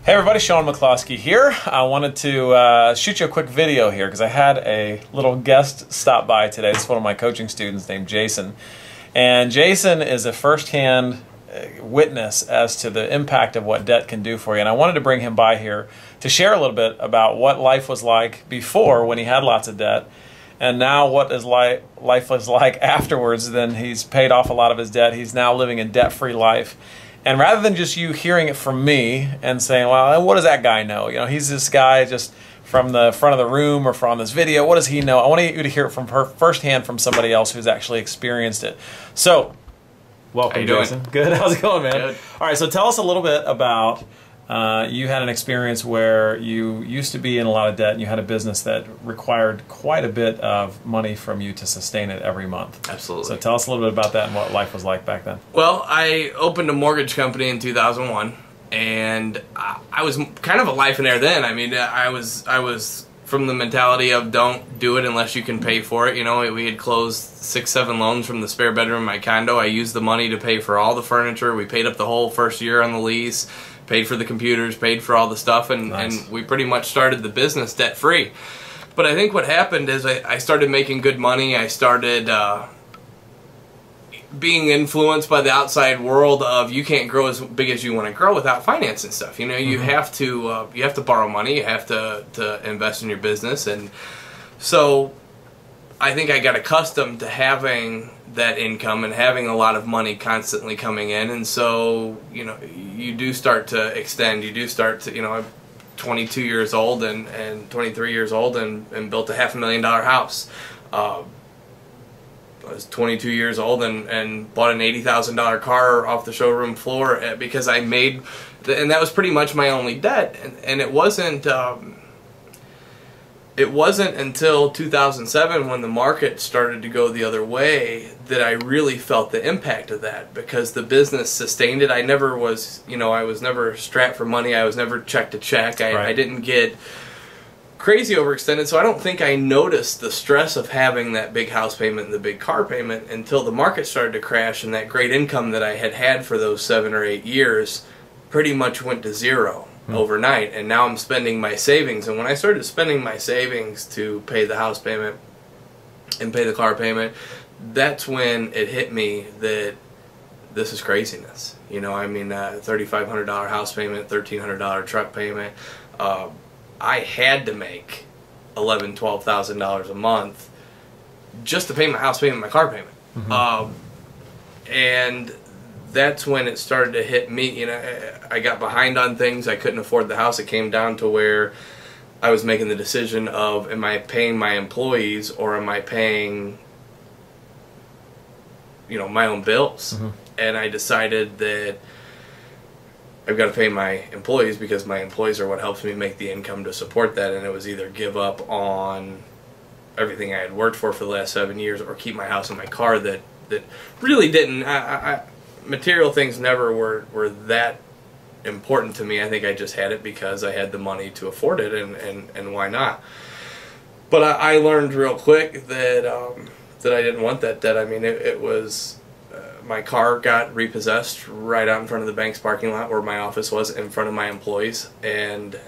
Hey everybody, Sean McCloskey here. I wanted to shoot you a quick video here because I had a little guest stop by today. This is one of my coaching students named Jason. And Jason is a first-hand witness as to the impact of what debt can do for you. And I wanted to bring him by here to share a little bit about what life was like before when he had lots of debt, and now what is life was like afterwards. Then he's paid off a lot of his debt. He's now living a debt-free life. And rather than just you hearing it from me and saying, well, what does that guy know? You know, he's this guy just from the front of the room or from this video. What does he know? I want you to hear it from firsthand from somebody else who's actually experienced it. So, welcome, Jason. Good. How's it going, man? Good. All right, so tell us a little bit about you had an experience where you used to be in a lot of debt and you had a business that required quite a bit of money from you to sustain it every month. Absolutely. So tell us a little bit about that and what life was like back then. Well, I opened a mortgage company in 2001, and I was kind of a Lifeonaire then. I mean, I was from the mentality of don't do it unless you can pay for it. You know, we had closed 6, 7 loans from the spare bedroom in my condo. I used the money to pay for all the furniture. We paid up the whole first year on the lease, paid for the computers, paid for all the stuff, and, nice. and we pretty much started the business debt-free. But I think what happened is I started making good money. I started being influenced by the outside world of you can't grow as big as you want to grow without financing stuff. You know, you have to borrow money, you have to invest in your business, and so I think I got accustomed to having that income and having a lot of money constantly coming in, and so you know you do start to extend. You do start to, you know, I'm 22 years old and 23 years old and built a $500,000 house. I was 22 years old and bought an $80,000 car off the showroom floor because I made, and that was pretty much my only debt, and it wasn't. It wasn't until 2007 when the market started to go the other way that I really felt the impact of that, because the business sustained it. I never was, you know, I was never strapped for money. I was never check to check. I didn't get crazy overextended, so I don't think I noticed the stress of having that big house payment and the big car payment until the market started to crash, and that great income that I had for those 7 or 8 years pretty much went to zero overnight, and now I'm spending my savings. And when I started spending my savings to pay the house payment and pay the car payment, that's when it hit me that this is craziness. You know, I mean, $3,500 house payment, $1,300 truck payment. I had to make $11,000, $12,000 a month just to pay my house payment and my car payment. And that's when it started to hit me. You know, I got behind on things. I couldn't afford the house. It came down to where I was making the decision of, am I paying my employees or am I paying, you know, my own bills? And I decided that I've got to pay my employees because my employees are what helps me make the income to support that. And it was either give up on everything I had worked for the last 7 years or keep my house and my car that really didn't. Material things never were that important to me. I think I just had it because I had the money to afford it, and why not? But I learned real quick that that I didn't want that debt. I mean, it was my car got repossessed right out in front of the bank's parking lot where my office was, in front of my employees, and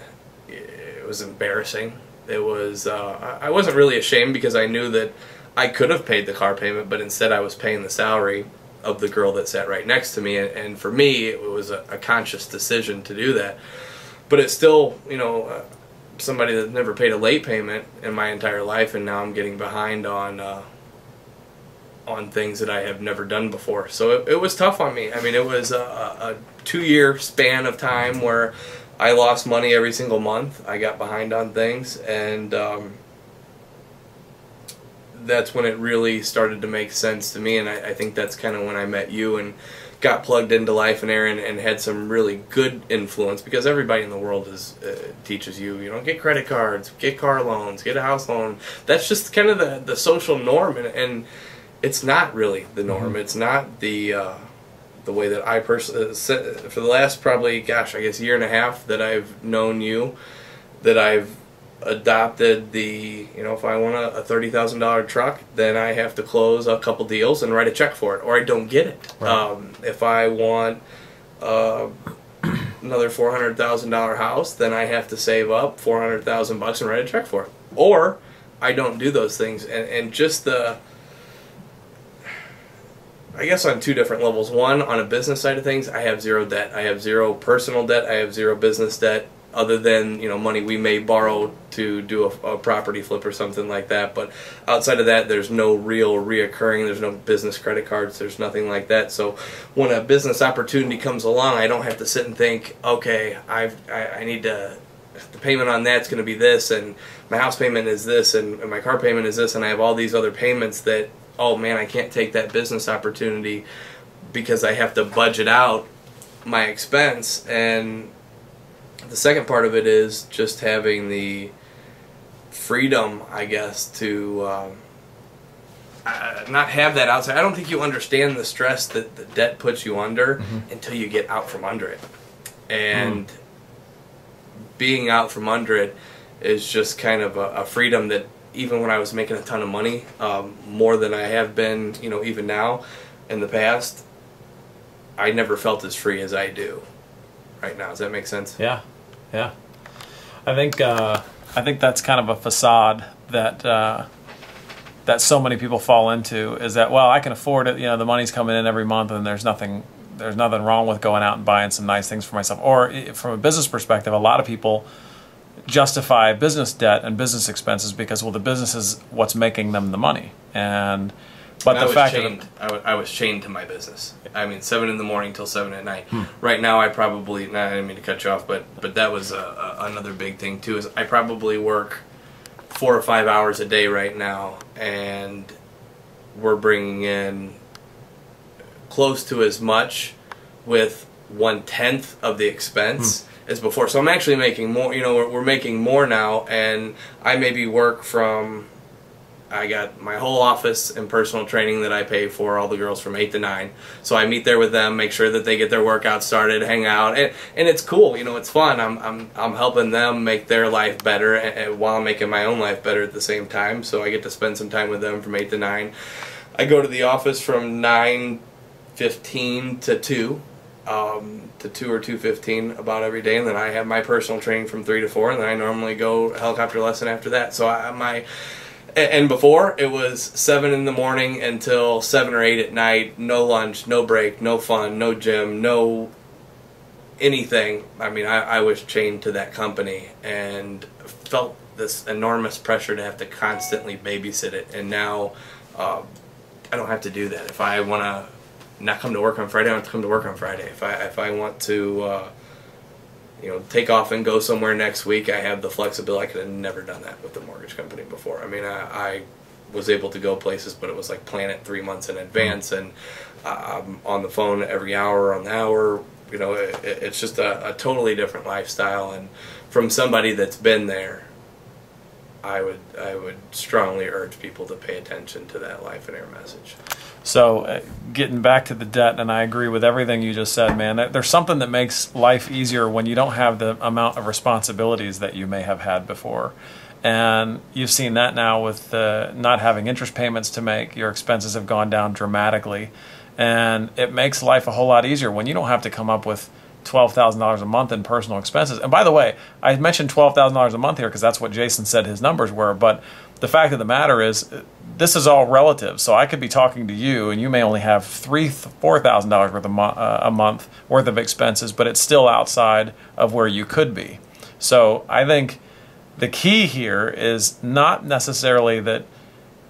it was embarrassing. It was I wasn't really ashamed because I knew that I could have paid the car payment, but instead I was paying the salary of the girl that sat right next to me, and for me it was a conscious decision to do that. But it's still, you know, somebody that never paid a late payment in my entire life, and now I'm getting behind on things that I have never done before. So it was tough on me. I mean, it was a 2-year span of time where I lost money every single month. I got behind on things, and that's when it really started to make sense to me, and I think that's kind of when I met you and got plugged into Lifeonaire and had some really good influence, because everybody in the world teaches you, you know, get credit cards, get car loans, get a house loan. That's just kind of the social norm, and it's not really the norm. It's not the way that I personally, for the last probably, gosh, I guess 1.5 years that I've known you, that I've adopted the, you know, if I want a $30,000 truck, then I have to close a couple deals and write a check for it, or I don't get it. Right. If I want another $400,000 house, then I have to save up $400,000 and write a check for it. Or I don't do those things. And just I guess on two different levels. One, on a business side of things, I have zero debt. I have zero personal debt. I have zero business debt, other than, money we may borrow to do a property flip or something like that. But outside of that, there's no real reoccurring. There's no business credit cards. There's nothing like that. So when a business opportunity comes along, I don't have to sit and think, okay, I need to, the payment on that's going to be this, and my house payment is this, and my car payment is this, and I have all these other payments that, oh man, I can't take that business opportunity because I have to budget out my expense. And the second part of it is just having the freedom, I guess, to not have that outside. I don't think you understand the stress that the debt puts you under until you get out from under it. And being out from under it is just kind of a freedom that, even when I was making a ton of money, more than I have been, even now in the past, I never felt as free as I do right now. Does that make sense? Yeah, yeah. I think that's kind of a facade that that so many people fall into, is that, well, I can afford it. The money's coming in every month, and there's nothing wrong with going out and buying some nice things for myself. Or from a business perspective, a lot of people justify business debt and business expenses because, well, the business is what's making them the money. But the fact that I was chained to my business. I mean, 7 in the morning till 7 at night. Right now, I didn't mean to cut you off, but that was another big thing too. Is I probably work 4 or 5 hours a day right now, and we're bringing in close to as much with 1/10 of the expense as before. So I'm actually making more. We're making more now, and I maybe work from, I got my whole office and personal training that I pay for, all the girls, from 8 to 9. So I meet there with them, make sure that they get their workout started, hang out, and it's cool. It's fun. I'm helping them make their life better, and while making my own life better at the same time. So I get to spend some time with them from 8 to 9. I go to the office from 9:15 to 2. To 2 or 2:15 about every day, and then I have my personal training from 3 to 4, and then I normally go helicopter lesson after that. So and before, it was 7 in the morning until 7 or 8 at night, no lunch, no break, no fun, no gym, no anything. I mean, I was chained to that company and felt this enormous pressure to have to constantly babysit it. And now I don't have to do that. If I want to not come to work on Friday, I don't have to come to work on Friday. If I want to take off and go somewhere next week, I have the flexibility. I could have never done that with the mortgage company before. I mean, I was able to go places, but it was like plan it 3 months in advance, and I'm on the phone every hour on the hour. It's just a totally different lifestyle, and from somebody that's been there, I would strongly urge people to pay attention to that Lifeonaire message. So getting back to the debt, and I agree with everything you just said, man. There's something that makes life easier when you don't have the amount of responsibilities that you may have had before. And you've seen that now with not having interest payments to make. Your expenses have gone down dramatically. And it makes life a whole lot easier when you don't have to come up with $12,000 a month in personal expenses. And by the way, I mentioned $12,000 a month here because that's what Jason said his numbers were. But the fact of the matter is, this is all relative. So I could be talking to you, and you may only have $4,000 worth a month worth of expenses, but it's still outside of where you could be. So I think the key here is not necessarily that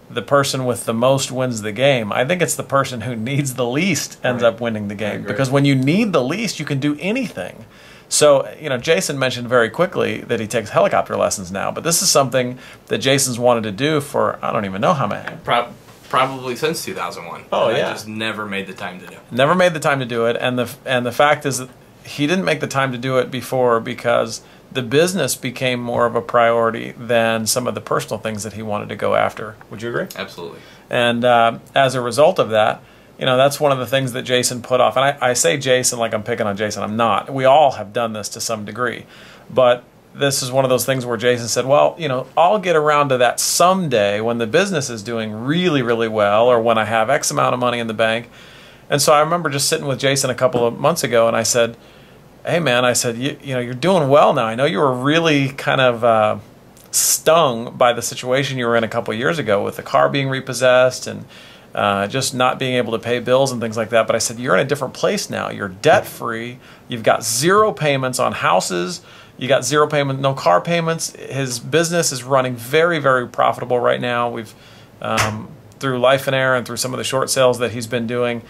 the person with the most wins the game. I think it's the person who needs the least ends up winning the game. Because when you need the least, you can do anything. So, Jason mentioned very quickly that he takes helicopter lessons now, but this is something that Jason's wanted to do for, I don't even know how many. Probably since 2001. Oh, yeah. I just never made the time to do it. Never made the time to do it, and the fact is that he didn't make the time to do it before because the business became more of a priority than some of the personal things that he wanted to go after. Would you agree? Absolutely. And as a result of that, that's one of the things that Jason put off. And I say Jason like I'm picking on Jason. I'm not. We all have done this to some degree. But this is one of those things where Jason said, well, I'll get around to that someday when the business is doing really, really well, or when I have X amount of money in the bank. And so I remember just sitting with Jason a couple of months ago, and I said, hey man, I said, you know, you're doing well now. I know you were really kind of stung by the situation you were in a couple of years ago with the car being repossessed and just not being able to pay bills and things like that. But I said, you're in a different place now. You're debt free. You've got 0 payments on houses. You got 0 payment, no car payments. His business is running very, very profitable right now. We've through Lifeonaire and through some of the short sales that he's been doing,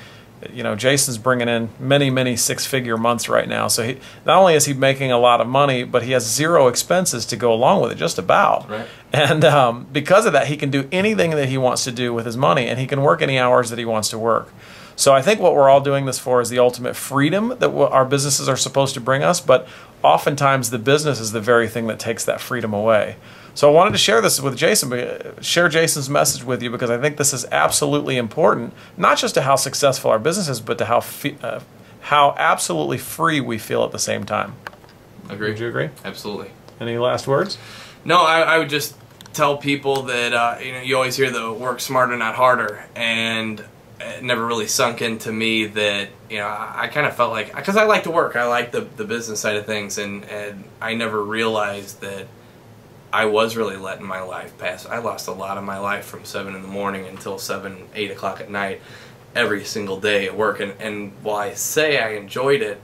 you know, Jason's bringing in many, many 6-figure months right now. So he, not only is he making a lot of money, but he has 0 expenses to go along with it, just about. Right. And because of that, he can do anything that he wants to do with his money, and he can work any hours that he wants to work. So I think what we're all doing this for is the ultimate freedom that our businesses are supposed to bring us, but oftentimes the business is the very thing that takes that freedom away. So I wanted to share this with Jason, share Jason's message with you, because I think this is absolutely important, not just to how successful our business is, but to how absolutely free we feel at the same time. Agree. Would you agree? Absolutely. Any last words? No, I would just tell people that you know, you always hear the work smarter, not harder, and it never really sunk into me that, you know, I kind of felt like, because I like to work, I like the business side of things, and I never realized that I was really letting my life pass. I lost a lot of my life from 7 in the morning until 7, 8 o'clock at night every single day at work. And while I say I enjoyed it,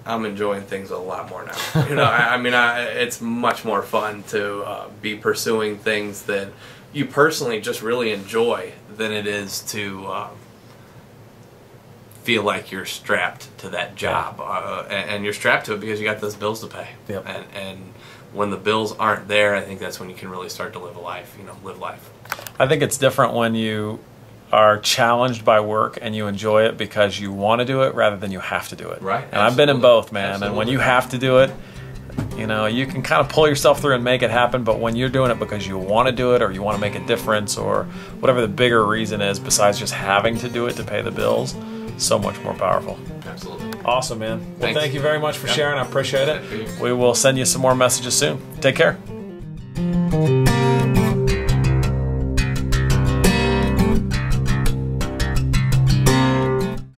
I'm enjoying things a lot more now. You know, I mean, it's much more fun to be pursuing things that you personally just really enjoy than it is to feel like you're strapped to that job. And you're strapped to it because you got those bills to pay. Yep. And when the bills aren't there, I think that's when you can really start to live a life, you know, live life. I think it's different when you are challenged by work and you enjoy it because you want to do it rather than you have to do it. Right. And I've been in both, man. Absolutely. And when you have to do it, you know, you can kind of pull yourself through and make it happen, but when you're doing it because you want to do it or you want to make a difference or whatever the bigger reason is besides just having to do it to pay the bills, so much more powerful. Absolutely. Awesome, man. Well, Thanks. thank you very much for sharing. I appreciate it. Thank you. We will send you some more messages soon. Take care.